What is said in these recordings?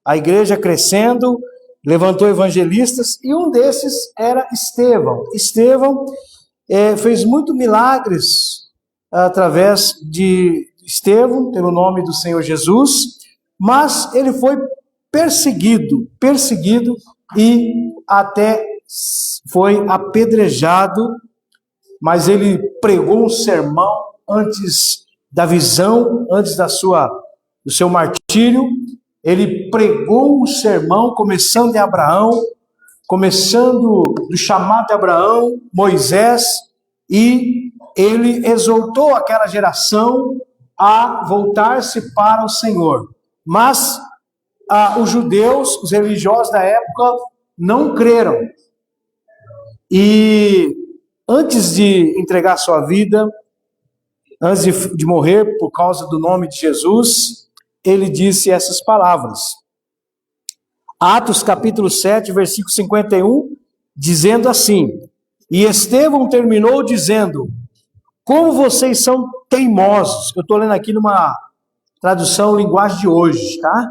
a igreja crescendo, levantou evangelistas, e um desses era Estevão. Estevão fez muitos milagres através de Estevão, pelo nome do Senhor Jesus, mas ele foi perseguido e até foi apedrejado, mas ele pregou um sermão antes da visão, antes do seu martírio. Ele pregou um sermão começando em Abraão, começando do chamado de Abraão, Moisés, e ele exortou aquela geração a voltar-se para o Senhor. Mas os judeus, os religiosos da época, não creram. E antes de entregar sua vida, antes de morrer por causa do nome de Jesus, ele disse essas palavras. Atos capítulo 7, versículo 51, dizendo assim: e Estevão terminou dizendo: como vocês são teimosos. Eu estou lendo aqui numa tradução linguagem de hoje, tá?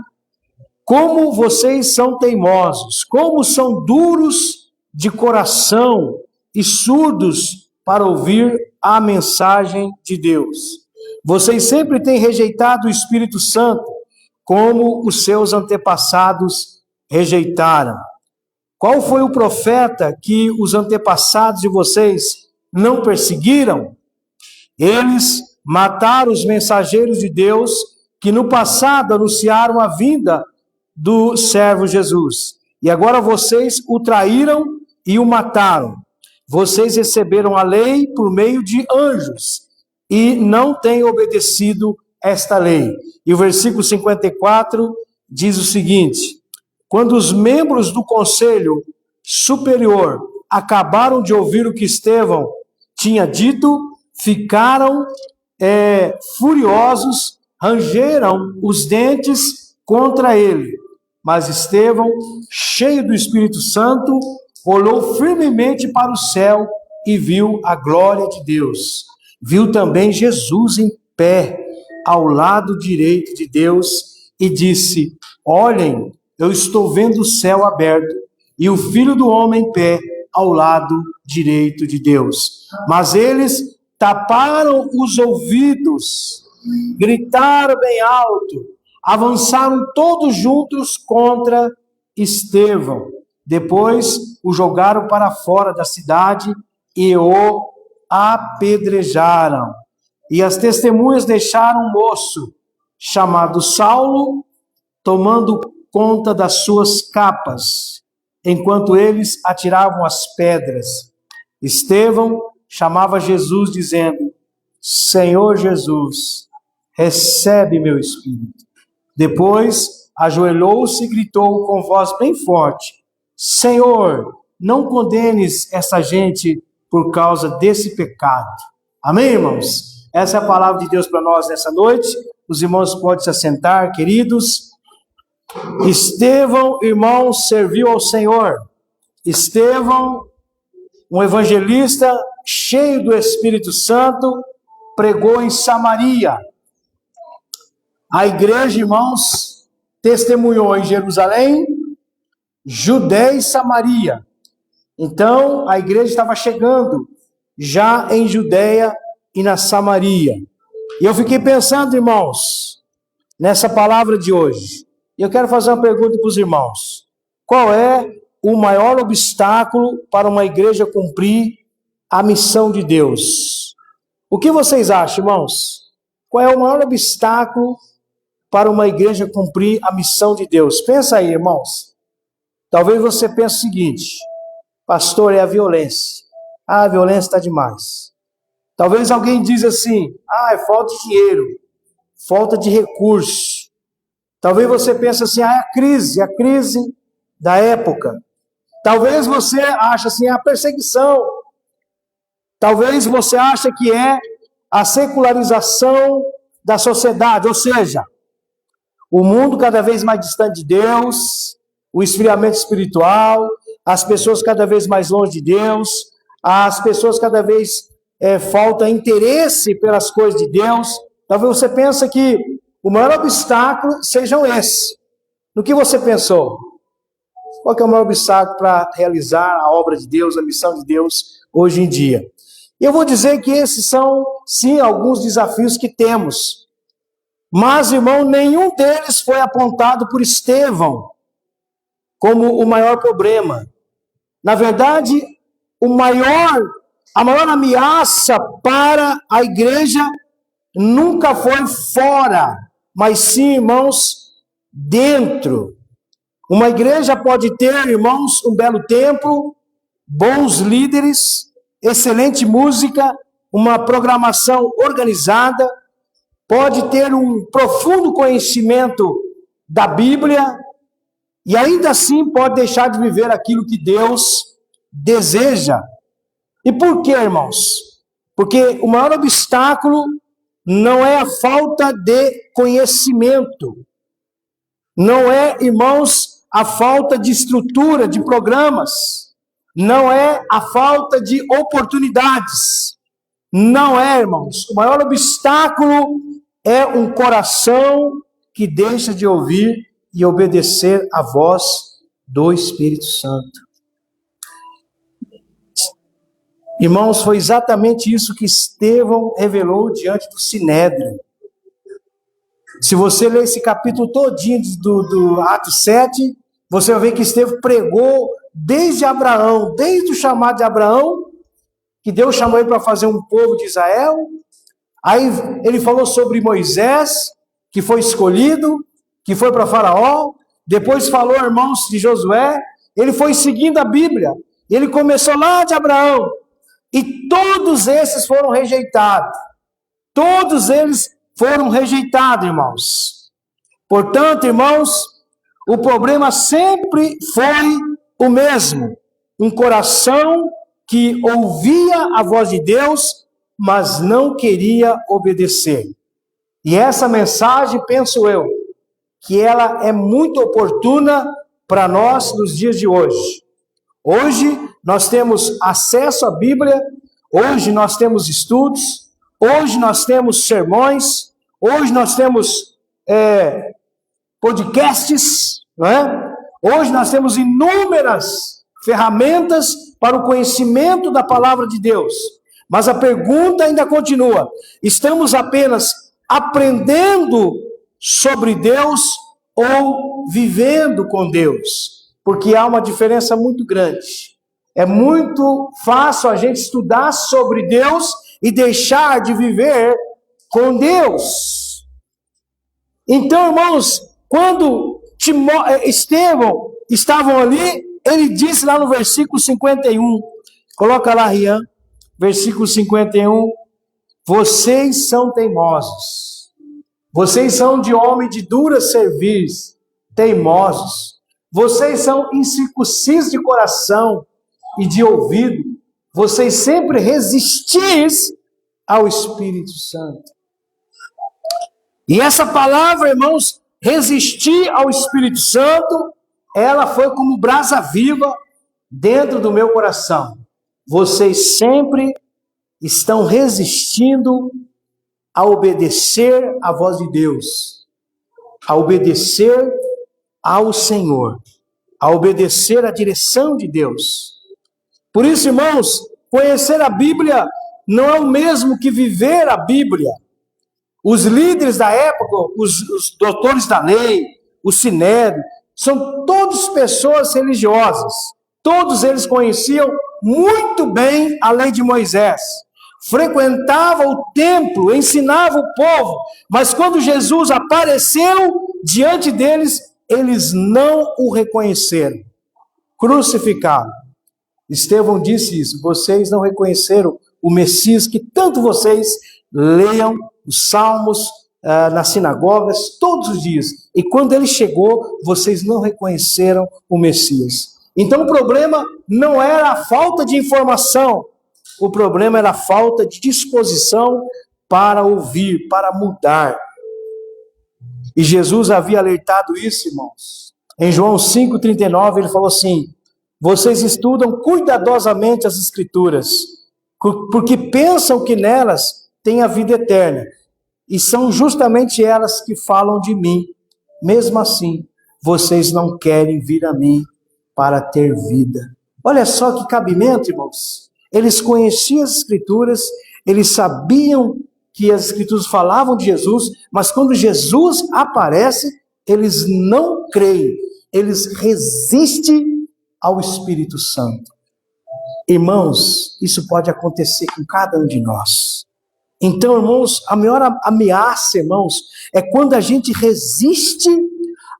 Como vocês são teimosos, como são duros de coração e surdos para ouvir a mensagem de Deus. Vocês sempre têm rejeitado o Espírito Santo, como os seus antepassados rejeitaram. Qual foi o profeta que os antepassados de vocês não perseguiram? Eles mataram os mensageiros de Deus que no passado anunciaram a vinda do servo Jesus. E agora vocês o traíram e o mataram. Vocês receberam a lei por meio de anjos e não têm obedecido esta lei. E o versículo 54 diz o seguinte: quando os membros do conselho superior acabaram de ouvir o que Estevão tinha dito, ficaram furiosos, rangeram os dentes contra ele. Mas Estevão, cheio do Espírito Santo, olhou firmemente para o céu e viu a glória de Deus. Viu também Jesus em pé, ao lado direito de Deus, e disse: olhem, eu estou vendo o céu aberto e o Filho do Homem em pé, ao lado direito de Deus. Mas eles taparam os ouvidos, gritaram bem alto, avançaram todos juntos contra Estevão. Depois o jogaram para fora da cidade e o apedrejaram. E as testemunhas deixaram um moço chamado Saulo, tomando conta das suas capas, enquanto eles atiravam as pedras. Estevão chamava Jesus, dizendo: Senhor Jesus, recebe meu espírito. Depois ajoelhou-se e gritou com voz bem forte: Senhor, não condenes essa gente por causa desse pecado. Amém, irmãos? Essa é a palavra de Deus para nós nessa noite. Os irmãos podem se assentar, queridos. Estevão, irmão, serviu ao Senhor. Estevão, um evangelista cheio do Espírito Santo, pregou em Samaria. A igreja, irmãos, testemunhou em Jerusalém, Judéia e Samaria. Então, a igreja estava chegando já em Judéia e na Samaria. E eu fiquei pensando, irmãos, nessa palavra de hoje. E eu quero fazer uma pergunta para os irmãos. Qual é o maior obstáculo para uma igreja cumprir a missão de Deus? O que vocês acham, irmãos? Qual é o maior obstáculo para uma igreja cumprir a missão de Deus? Pensa aí, irmãos. Talvez você pense o seguinte: pastor, é a violência. Ah, a violência está demais. Talvez alguém diz assim: ah, é falta de dinheiro, falta de recurso. Talvez você pense assim: ah, é a crise da época. Talvez você ache assim: é a perseguição. Talvez você ache que é a secularização da sociedade, ou seja, o mundo cada vez mais distante de Deus, o esfriamento espiritual, as pessoas cada vez mais longe de Deus, as pessoas cada vez falta interesse pelas coisas de Deus. Talvez você pense que o maior obstáculo sejam esses. No que você pensou? Qual que é o maior obstáculo para realizar a obra de Deus, a missão de Deus hoje em dia? Eu vou dizer que esses são, sim, alguns desafios que temos. Mas, irmão, nenhum deles foi apontado por Estevão como o maior problema. Na verdade, a maior ameaça para a igreja nunca foi fora, mas sim, irmãos, dentro. Uma igreja pode ter, irmãos, um belo templo, bons líderes, excelente música, uma programação organizada, pode ter um profundo conhecimento da Bíblia e ainda assim pode deixar de viver aquilo que Deus deseja. E por quê, irmãos? Porque o maior obstáculo não é a falta de conhecimento, não é, irmãos, a falta de estrutura, de programas, não é a falta de oportunidades, não é, irmãos. O maior obstáculo é um coração que deixa de ouvir e obedecer à voz do Espírito Santo. Irmãos, foi exatamente isso que Estevão revelou diante do Sinédrio. Se você ler esse capítulo todinho do Atos 7, você vai ver que Estevão pregou desde Abraão, desde o chamado de Abraão, que Deus chamou ele para fazer um povo de Israel. Aí ele falou sobre Moisés, que foi escolhido, que foi para Faraó. Depois falou, irmãos, de Josué. Ele foi seguindo a Bíblia. Ele começou lá de Abraão. E todos esses foram rejeitados. Todos eles foram rejeitados, irmãos. Portanto, irmãos, o problema sempre foi o mesmo. Um coração que ouvia a voz de Deus, mas não queria obedecer. E essa mensagem, penso eu, que ela é muito oportuna para nós nos dias de hoje. Hoje nós temos acesso à Bíblia, hoje nós temos estudos, hoje nós temos sermões, hoje nós temos podcasts, não é? Hoje nós temos inúmeras ferramentas para o conhecimento da palavra de Deus. Mas a pergunta ainda continua: estamos apenas aprendendo sobre Deus ou vivendo com Deus? Porque há uma diferença muito grande. É muito fácil a gente estudar sobre Deus e deixar de viver com Deus. Então, irmãos, quando Estevão estavam ali, ele disse lá no versículo 51, coloca lá, Rian, versículo 51, vocês são teimosos, vocês são de homem de dura cerviz, teimosos, vocês são incircuncisos de coração e de ouvido, vocês sempre resistis ao Espírito Santo. E essa palavra, irmãos, resistir ao Espírito Santo, ela foi como brasa viva dentro do meu coração. Vocês sempre estão resistindo a obedecer à voz de Deus, a obedecer ao Senhor, a obedecer à direção de Deus. Por isso, irmãos, conhecer a Bíblia não é o mesmo que viver a Bíblia. Os líderes da época, os doutores da lei, o Sinédrio, são todos pessoas religiosas. Todos eles conheciam muito bem a lei de Moisés. Frequentavam o templo, ensinavam o povo. Mas quando Jesus apareceu diante deles, eles não o reconheceram. Crucificado. Estevão disse isso: vocês não reconheceram o Messias que tanto vocês leiam os salmos nas sinagogas todos os dias. E quando ele chegou, vocês não reconheceram o Messias. Então o problema não era a falta de informação, o problema era a falta de disposição para ouvir, para mudar. E Jesus havia alertado isso, irmãos. Em João 5,39 ele falou assim: vocês estudam cuidadosamente as Escrituras, porque pensam que nelas tem a vida eterna. E são justamente elas que falam de mim. Mesmo assim, vocês não querem vir a mim para ter vida. Olha só que cabimento, irmãos. Eles conheciam as Escrituras, eles sabiam que as Escrituras falavam de Jesus, mas quando Jesus aparece, eles não creem, eles resistem ao Espírito Santo. Irmãos, isso pode acontecer com cada um de nós. Então, irmãos, a maior ameaça, irmãos, é quando a gente resiste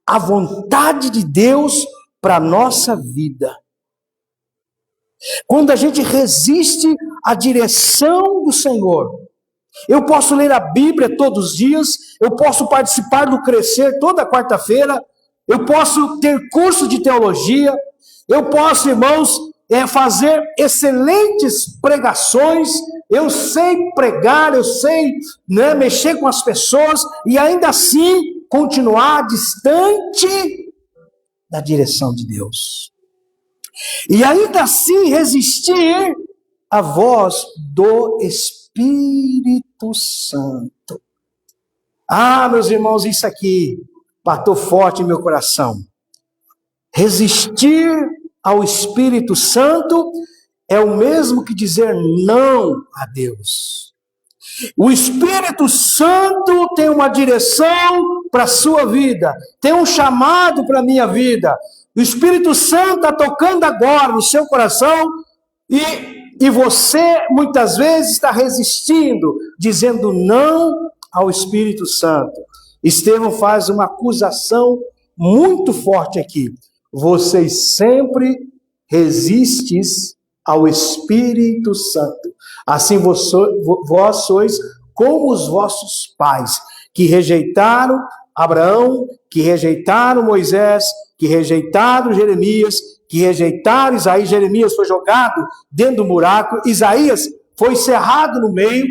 à vontade de Deus para a nossa vida. Quando a gente resiste à direção do Senhor. Eu posso ler a Bíblia todos os dias, eu posso participar do Crescer toda quarta-feira, eu posso ter curso de teologia, eu posso, irmãos, fazer excelentes pregações, eu sei pregar, eu sei, né, mexer com as pessoas, e ainda assim continuar distante da direção de Deus. E ainda assim resistir à voz do Espírito Santo. Ah, meus irmãos, isso aqui bateu forte em meu coração. Resistir ao Espírito Santo é o mesmo que dizer não a Deus. O Espírito Santo tem uma direção para a sua vida, tem um chamado para a minha vida. O Espírito Santo está tocando agora no seu coração e você muitas vezes está resistindo, dizendo não ao Espírito Santo. Estevão faz uma acusação muito forte aqui. Vocês sempre resistem ao Espírito Santo. Assim vós sois como os vossos pais, que rejeitaram Abraão, que rejeitaram Moisés, que rejeitaram Jeremias, que rejeitaram Isaías. Jeremias foi jogado dentro do buraco, Isaías foi cerrado no meio.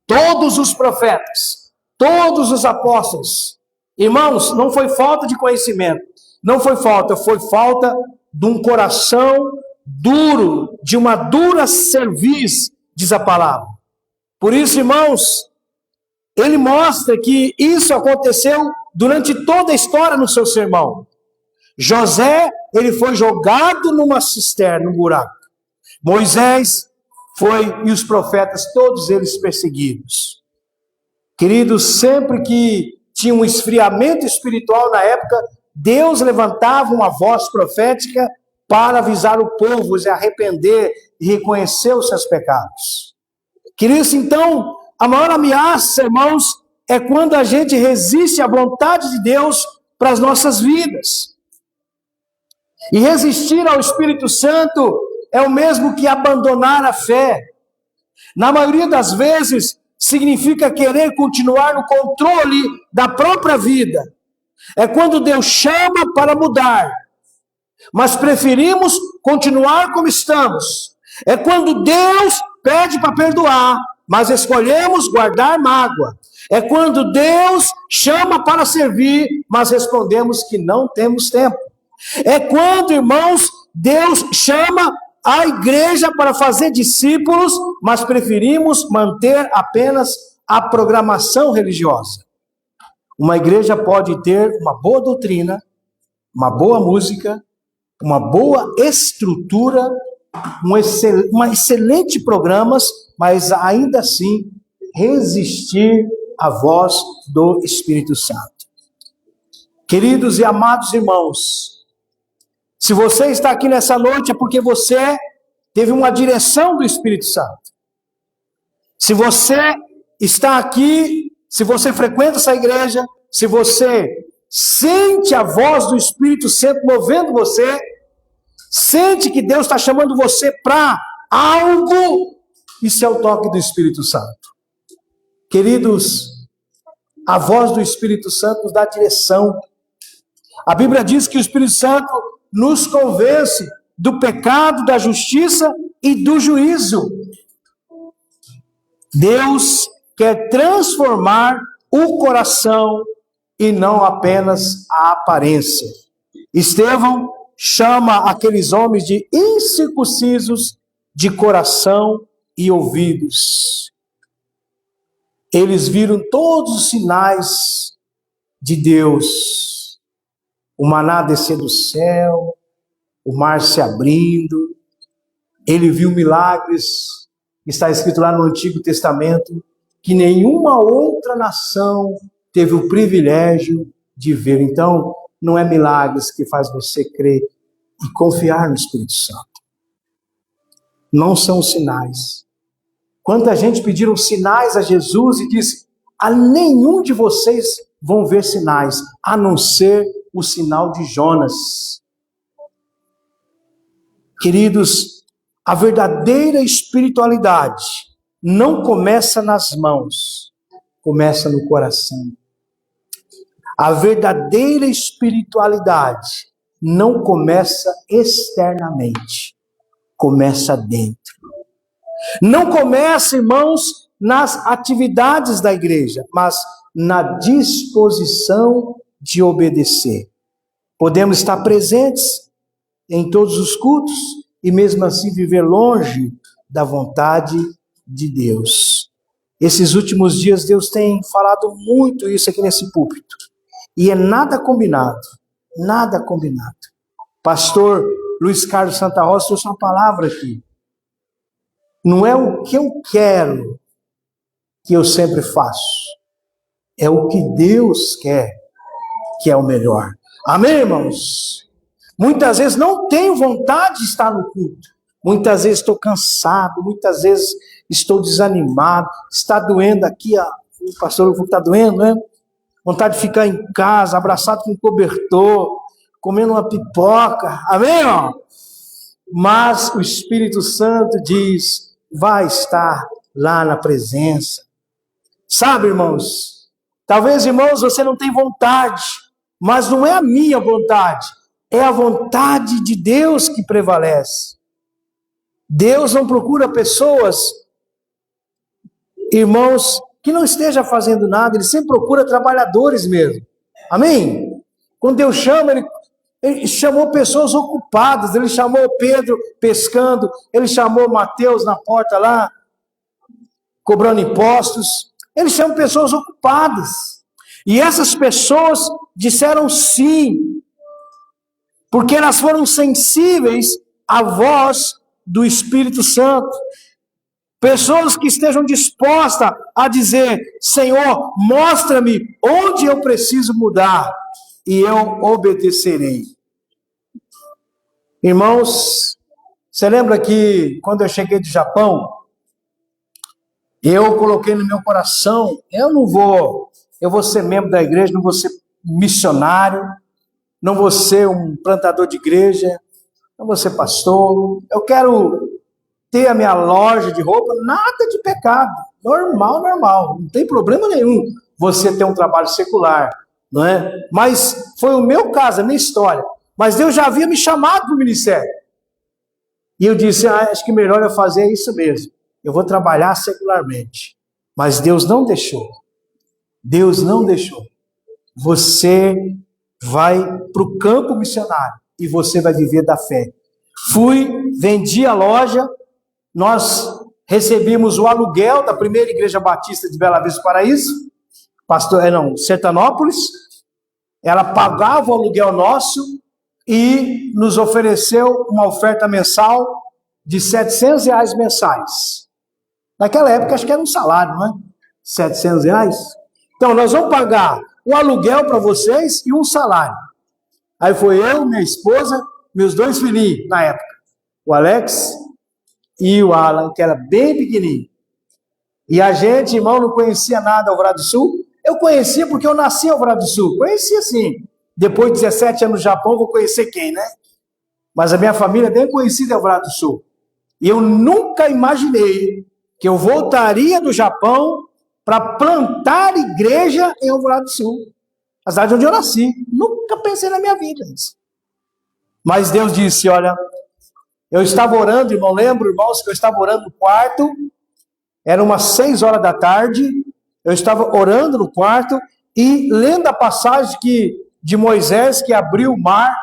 Todos os profetas, todos os apóstolos, irmãos, não foi falta de conhecimento, não foi falta de um coração duro, de uma dura cerviz, diz a palavra. Por isso, irmãos, ele mostra que isso aconteceu durante toda a história no seu sermão. José, ele foi jogado numa cisterna, num buraco. Moisés foi, e os profetas, todos eles perseguidos. Queridos, sempre que tinha um esfriamento espiritual na época, Deus levantava uma voz profética para avisar o povo a se arrepender e reconhecer os seus pecados. Queridos, então, a maior ameaça, irmãos, é quando a gente resiste à vontade de Deus para as nossas vidas. E resistir ao Espírito Santo é o mesmo que abandonar a fé. Na maioria das vezes, significa querer continuar no controle da própria vida. É quando Deus chama para mudar, mas preferimos continuar como estamos. É quando Deus pede para perdoar, mas escolhemos guardar mágoa. É quando Deus chama para servir, mas respondemos que não temos tempo. É quando, irmãos, Deus chama a igreja para fazer discípulos, mas preferimos manter apenas a programação religiosa. Uma igreja pode ter uma boa doutrina, uma boa música, uma boa estrutura, excelente programas, mas ainda assim resistir à voz do Espírito Santo. Queridos e amados irmãos, se você está aqui nessa noite é porque você teve uma direção do Espírito Santo. Se você está aqui, se você frequenta essa igreja, se você sente a voz do Espírito Santo movendo você, sente que Deus está chamando você para algo, isso é o toque do Espírito Santo. Queridos, a voz do Espírito Santo nos dá direção. A Bíblia diz que o Espírito Santo nos convence do pecado, da justiça e do juízo. Deus quer transformar o coração e não apenas a aparência. Estevão chama aqueles homens de incircuncisos de coração e ouvidos. Eles viram todos os sinais de Deus, o maná descer do céu, o mar se abrindo. Ele viu milagres, está escrito lá no Antigo Testamento, que nenhuma outra nação teve o privilégio de ver. Então, não é milagres que faz você crer e confiar no Espírito Santo. Não são sinais. Quanta gente pediram sinais a Jesus e disse: a nenhum de vocês vão ver sinais, a não ser o sinal de Jonas. Queridos, a verdadeira espiritualidade não começa nas mãos, começa no coração. A verdadeira espiritualidade não começa externamente, começa dentro. Não começa, irmãos, nas atividades da igreja, mas na disposição de obedecer. Podemos estar presentes em todos os cultos e mesmo assim viver longe da vontade de Deus. Esses últimos dias Deus tem falado muito isso aqui nesse púlpito. E é nada combinado, nada combinado. Pastor Luiz Carlos Santa Rosa trouxe uma palavra aqui. Não é o que eu quero que eu sempre faço. É o que Deus quer que é o melhor. Amém, irmãos? Muitas vezes não tenho vontade de estar no culto. Muitas vezes estou cansado, muitas vezes estou desanimado. Está doendo aqui, o pastor está doendo, né? Vontade de ficar em casa, abraçado com um cobertor, comendo uma pipoca. Amém, irmão? Mas o Espírito Santo diz: vai estar lá na presença. Sabe, irmãos? Talvez, irmãos, você não tenha vontade, mas não é a minha vontade, é a vontade de Deus que prevalece. Deus não procura pessoas, irmãos, que não esteja fazendo nada, Ele sempre procura trabalhadores mesmo. Amém? Quando Deus chama, Ele chamou pessoas ocupadas. Ele chamou Pedro pescando, Ele chamou Mateus na porta lá, cobrando impostos. Ele chama pessoas ocupadas. E essas pessoas disseram sim, porque elas foram sensíveis à voz do Espírito Santo. Pessoas que estejam dispostas a dizer: Senhor, mostra-me onde eu preciso mudar, e eu obedecerei. Irmãos, você lembra que quando eu cheguei do Japão, eu coloquei no meu coração: eu vou ser membro da igreja, não vou ser missionário, não vou ser um plantador de igreja, não vou ser pastor, eu quero ter a minha loja de roupa, nada de pecado, normal, não tem problema nenhum você ter um trabalho secular, não é? Mas foi o meu caso, a minha história. Mas Deus já havia me chamado para o ministério. E eu disse: acho que melhor eu fazer isso mesmo. Eu vou trabalhar secularmente. Mas Deus não deixou. Deus não deixou. Você vai para o campo missionário e você vai viver da fé. Vendi a loja, nós recebemos o aluguel da primeira igreja batista de Bela Vista do Paraíso, Sertanópolis. Ela pagava o aluguel nosso e nos ofereceu uma oferta mensal de R$700 mensais. Naquela época, acho que era um salário, não é? R$700. Então, nós vamos pagar o aluguel para vocês e um salário. Aí foi eu, minha esposa, meus 2 filhinhos na época, o Alex e o Alan, que era bem pequenininho. E a gente, irmão, não conhecia nada do Alvorada do Sul. Eu conhecia porque eu nasci em Alvorada do Sul. Conhecia sim. Depois de 17 anos no Japão, vou conhecer quem, né? Mas a minha família é bem conhecida em Alvorada do Sul. E eu nunca imaginei que eu voltaria do Japão para plantar igreja em Alvorada do Sul, a cidade onde eu nasci. Nunca pensei na minha vida nisso. Mas Deus disse: olha, eu estava orando, irmão, lembro, irmãos, que eu estava orando no quarto, eram umas 6 horas da tarde, eu estava orando no quarto e lendo a passagem de Moisés que abriu o mar,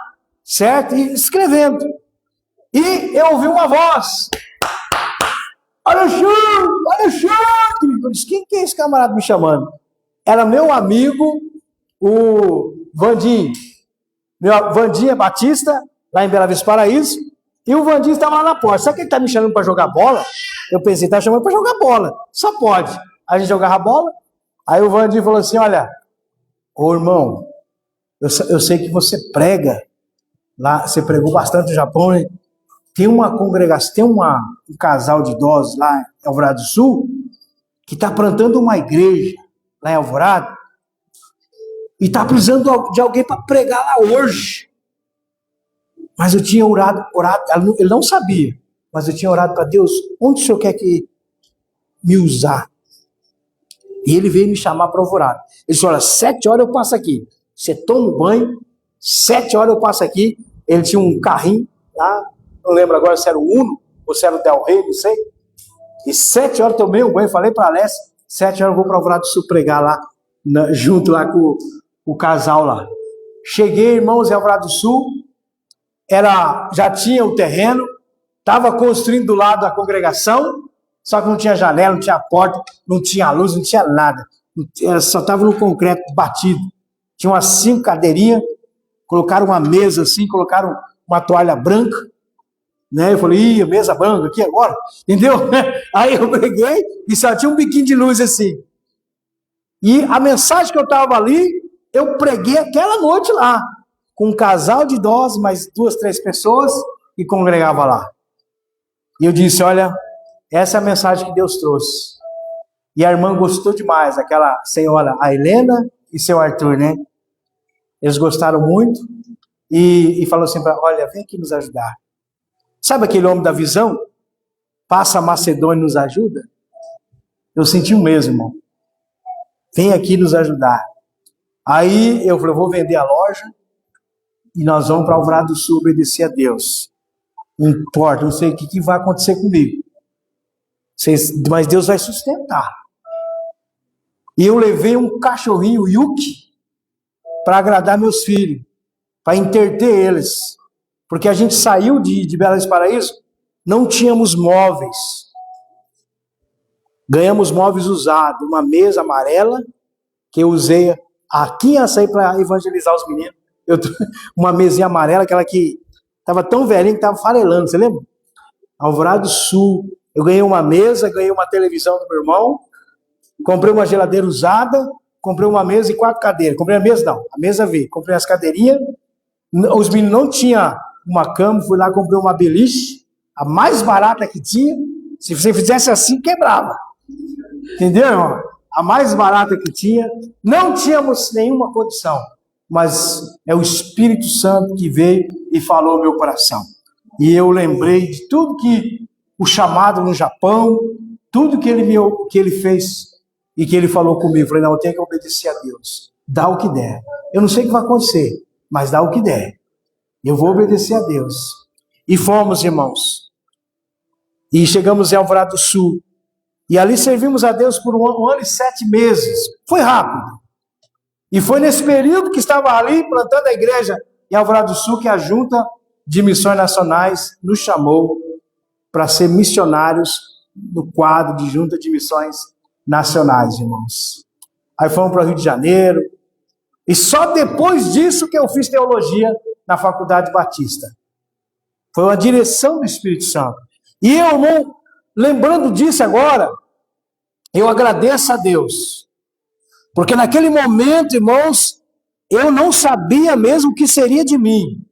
certo? E escrevendo. E eu ouvi uma voz: Alexandre! Eu disse: quem que é esse camarada me chamando? Era meu amigo, o Vandim, Meu Vandinha Batista, lá em Bela Vista Paraíso, e o Vandinho estava lá na porta. Sabe que ele está me chamando para jogar bola? Eu pensei, está chamando para jogar bola. Só pode. A gente jogava bola. Aí o Vandinho falou assim, olha, ô irmão, eu sei que você prega. Lá, você pregou bastante no Japão, né? Tem uma congregação, tem um casal de idosos lá em Alvorada do Sul, que está plantando uma igreja lá em Alvorada, e está precisando de alguém para pregar lá hoje. Mas eu tinha orado, ele não sabia, mas eu tinha orado para Deus, onde o Senhor quer que me usar? E ele veio me chamar para Alvorada. Ele disse, olha, 7 horas eu passo aqui. Você toma um banho, 7 horas eu passo aqui. Ele tinha um carrinho, tá? Não lembro agora se era o Uno ou se era o Del Rey, não sei. E 7 horas eu tomei um banho, falei para a Alessia, 7 horas eu vou para Alvorada do Sul pregar lá, junto lá com o casal lá. Cheguei, irmãos, em Alvorada do Sul, já tinha o terreno, estava construindo do lado da congregação, só que não tinha janela, não tinha porta, não tinha luz, não tinha nada. Só estava no concreto batido. Tinha umas 5 cadeirinhas, colocaram uma mesa assim, colocaram uma toalha branca, né? Eu falei, ih, mesa branca aqui agora, entendeu? Aí eu peguei e só tinha um biquinho de luz assim. E a mensagem que eu estava ali, eu preguei aquela noite lá, com um casal de idosos, mais 2, 3 pessoas, e congregava lá. E eu disse, olha, essa é a mensagem que Deus trouxe. E a irmã gostou demais, aquela senhora, a Helena e seu Arthur, né? Eles gostaram muito e falou assim, olha, vem aqui nos ajudar. Sabe aquele homem da visão? Passa a Macedônia e nos ajuda? Eu senti o mesmo, irmão. Vem aqui nos ajudar. Aí eu falei, eu vou vender a loja e nós vamos para Alvorada do Sul obedecer a Deus. Não importa, não sei o que vai acontecer comigo. Mas Deus vai sustentar. E eu levei um cachorrinho, Yuki, para agradar meus filhos, para entreter eles. Porque a gente saiu de Bela Vista Paraíso, não tínhamos móveis. Ganhamos móveis usados, uma mesa amarela, que eu usei aqui em Açaí para evangelizar os meninos. Uma mesinha amarela, aquela que estava tão velhinha que estava farelando, você lembra? Alvorada do Sul. Eu ganhei uma mesa, ganhei uma televisão do meu irmão, comprei uma geladeira usada, comprei uma mesa e 4 cadeiras. Comprei a mesa não, a mesa veio. Comprei as cadeirinhas, os meninos não tinham uma cama, fui lá, comprei uma beliche, a mais barata que tinha. Se você fizesse assim, quebrava. Entendeu, irmão? A mais barata que tinha. Não tínhamos nenhuma condição, mas é o Espírito Santo que veio e falou no meu coração. E eu lembrei de tudo que o chamado no Japão, tudo que ele fez e que ele falou comigo. Falei, não, eu tenho que obedecer a Deus. Dá o que der. Eu não sei o que vai acontecer, mas dá o que der. Eu vou obedecer a Deus. E fomos, irmãos. E chegamos em Alvorada do Sul. E ali servimos a Deus por 1 ano e 7 meses. Foi rápido. E foi nesse período que estava ali plantando a igreja em Alvorada do Sul que a Junta de Missões Nacionais nos chamou para ser missionários no quadro de Junta de Missões Nacionais, irmãos. Aí fomos para o Rio de Janeiro. E só depois disso que eu fiz teologia na Faculdade Batista. Foi uma direção do Espírito Santo. E eu, irmão, lembrando disso agora, eu agradeço a Deus. Porque naquele momento, irmãos, eu não sabia mesmo o que seria de mim.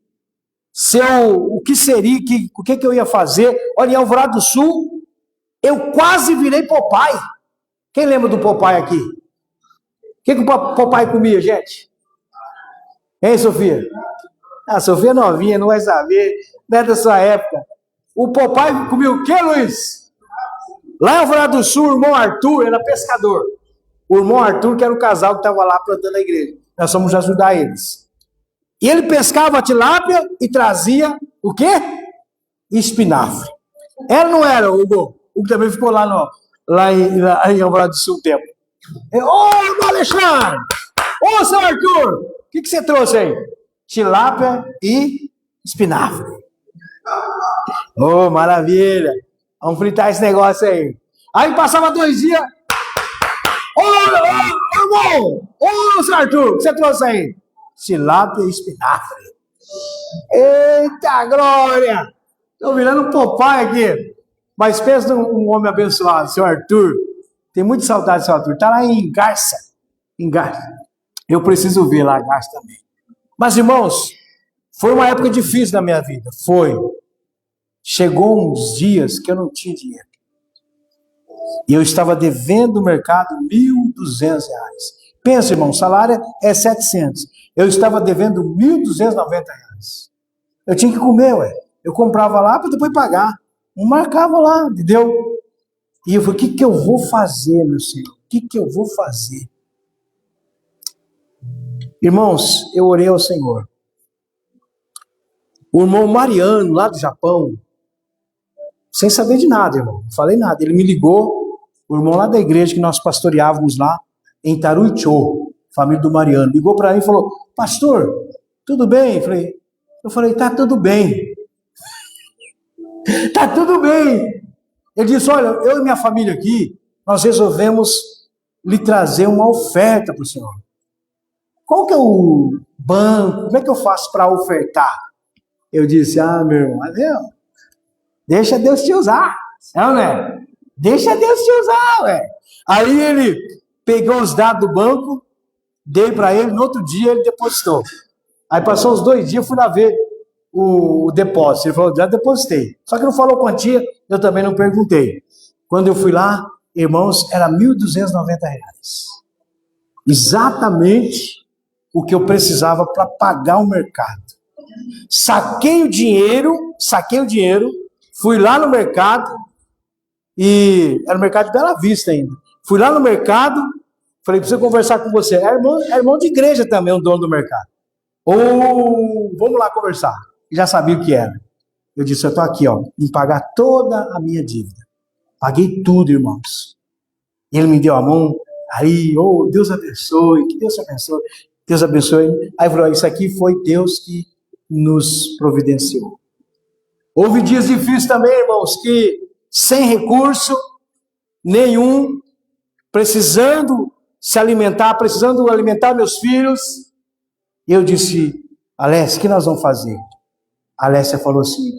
O que seria, o que eu ia fazer. Olha, em Alvorada do Sul, eu quase virei Popeye. Quem lembra do Popeye aqui? O que o Popeye comia, gente? Hein, Sofia? A Sofia é novinha, não vai saber, não é da sua época. O Popeye comia o quê, Luiz? Lá em Alvorada do Sul, o irmão Arthur era pescador. O irmão Arthur, que era o casal que estava lá plantando a igreja. Nós fomos ajudar eles. E ele pescava a tilápia e trazia o quê? Espinafre. Era ou não era, Hugo? O Hugo também ficou lá em Alvorada do Sul um tempo. Ô, Alexandre! Ô, seu Arthur! O que você trouxe aí? Tilápia e espinafre. Ô, maravilha! Vamos fritar esse negócio aí. Aí passava 2 dias. Ô, irmão! Ô, seu Arthur! O que você trouxe aí? Tilápia e espinafre. Eita glória! Estou virando um papai aqui. Mas pensa num homem abençoado, seu Arthur. Tem muita saudade do seu Arthur. Está lá em Garça. Em Garça. Eu preciso ver lá Garça também. Mas, irmãos, foi uma época difícil na minha vida. Foi. Chegou uns dias que eu não tinha dinheiro. E eu estava devendo no mercado R$ 1.200. Pensa, irmão, o salário é 700. Eu estava devendo R$ 1.290. Eu tinha que comer, ué. Eu comprava lá para depois pagar. Não marcava lá, entendeu? E eu falei, o que eu vou fazer, meu Senhor? O que eu vou fazer? Irmãos, eu orei ao Senhor. O irmão Mariano, lá do Japão, sem saber de nada, irmão, não falei nada. Ele me ligou, o irmão lá da igreja que nós pastoreávamos lá, em Taruichô, família do Mariano, ligou para mim e falou, pastor, tudo bem? Eu falei, tá tudo bem. Tá tudo bem. Ele disse, olha, eu e minha família aqui, nós resolvemos lhe trazer uma oferta para o senhor. Qual que é o banco? Como é que eu faço para ofertar? Eu disse, meu irmão, deixa Deus te usar. Não é? Deixa Deus te usar, ué. Aí ele pegou os dados do banco, dei para ele, no outro dia ele depositou. Aí passou uns 2 dias, eu fui lá ver o depósito. Ele falou, já depositei. Só que não falou quantia, eu também não perguntei. Quando eu fui lá, irmãos, era R$ 1.290. Exatamente o que eu precisava para pagar o mercado. Saquei o dinheiro, fui lá no mercado, e era o mercado de Bela Vista ainda. Fui lá no mercado, falei, preciso conversar com você. É irmão de igreja também, o dono do mercado. Vamos lá conversar. Já sabia o que era. Eu disse, eu estou aqui, em pagar toda a minha dívida. Paguei tudo, irmãos. Ele me deu a mão, aí, Deus abençoe, que Deus te abençoe. Deus abençoe. Aí falou, isso aqui foi Deus que nos providenciou. Houve dias difíceis também, irmãos, que sem recurso nenhum, precisando alimentar meus filhos, eu disse, Alessia, o que nós vamos fazer? A Alessia falou assim,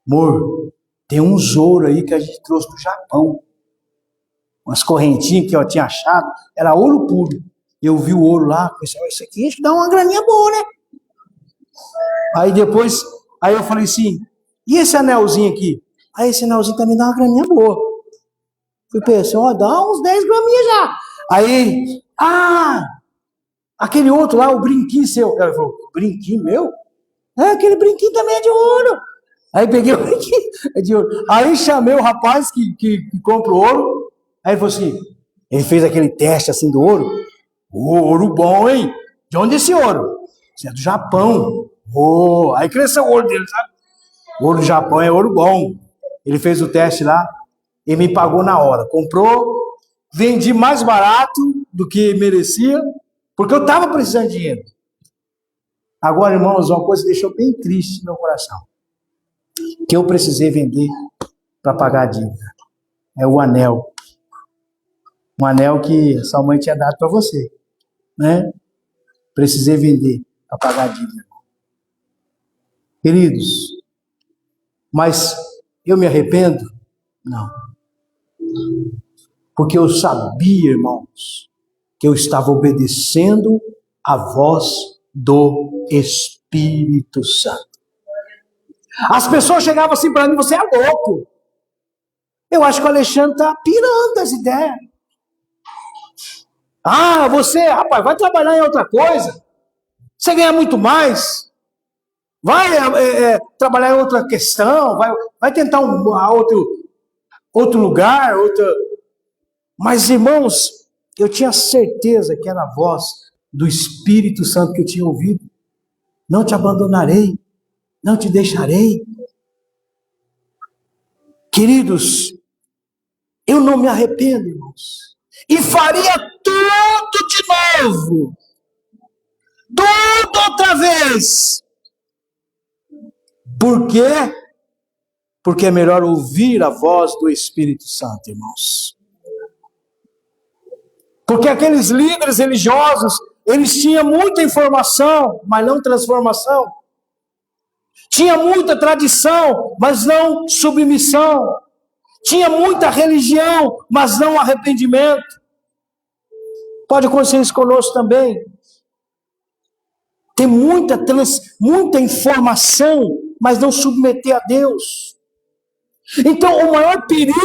amor, tem uns ouro aí que a gente trouxe do Japão. Umas correntinhas que eu tinha achado, era ouro puro. Eu vi o ouro lá, pensei, isso aqui acho que dá uma graninha boa, né? Aí eu falei assim, e esse anelzinho aqui? Aí esse anelzinho também dá uma graninha boa. Fui pensar, dá uns 10 graminhas já. Aí, aquele outro lá, o brinquinho seu. Ela falou, brinquinho meu? Aquele brinquinho também é de ouro. Aí peguei o brinquinho, é de ouro. Aí chamei o rapaz que compra o ouro. Aí ele falou assim, ele fez aquele teste assim do ouro. Ouro bom, hein? De onde é esse ouro? Isso é do Japão. Aí cresceu o ouro dele, sabe? O ouro do Japão é ouro bom. Ele fez o teste lá e me pagou na hora. Comprou, vendi mais barato do que merecia, porque eu estava precisando de dinheiro. Agora, irmãos, uma coisa deixou bem triste no meu coração. Que eu precisei vender para pagar a dívida. É o anel. Um anel que sua mãe tinha dado para você. Né? Precisei vender para pagar a dívida. Queridos, mas eu me arrependo? Não. Porque eu sabia, irmãos, que eu estava obedecendo a voz do Espírito Santo. As pessoas chegavam assim para mim, você é louco. Eu acho que o Alexandre está pirando as ideias. Você, rapaz, vai trabalhar em outra coisa. Você ganha muito mais. Vai trabalhar em outra questão. Vai tentar outro lugar. Mas, irmãos, eu tinha certeza que era a voz do Espírito Santo que eu tinha ouvido. Não te abandonarei. Não te deixarei. Queridos, eu não me arrependo, irmãos. E faria tudo de novo. Tudo outra vez. Por quê? Porque é melhor ouvir a voz do Espírito Santo, irmãos. Porque aqueles líderes religiosos, eles tinham muita informação, mas não transformação. Tinha muita tradição, mas não submissão. Tinha muita religião, mas não arrependimento. Pode acontecer isso conosco também. Tem muita informação, mas não submeter a Deus. Então, o maior perigo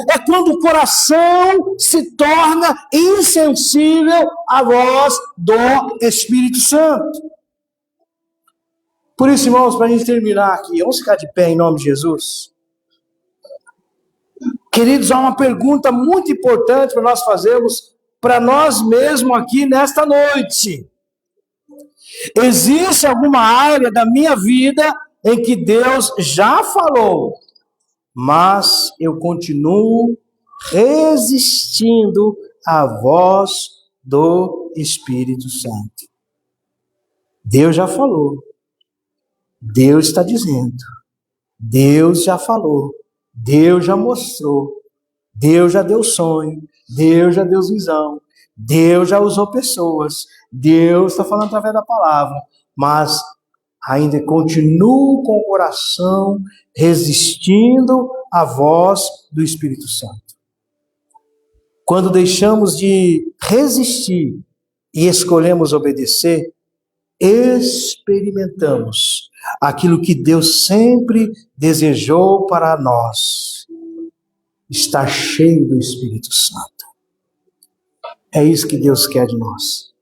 é quando o coração se torna insensível à voz do Espírito Santo. Por isso, irmãos, para a gente terminar aqui, vamos ficar de pé em nome de Jesus. Queridos, há uma pergunta muito importante para nós fazermos para nós mesmos aqui nesta noite. Existe alguma área da minha vida em que Deus já falou, mas eu continuo resistindo à voz do Espírito Santo? Deus já falou, Deus está dizendo, Deus já falou, Deus já mostrou, Deus já deu sonho, Deus já deu visão, Deus já usou pessoas, Deus está falando através da palavra, mas ainda continuo com o coração resistindo à voz do Espírito Santo. Quando deixamos de resistir e escolhemos obedecer, experimentamos aquilo que Deus sempre desejou para nós: estar cheio do Espírito Santo. É isso que Deus quer de nós.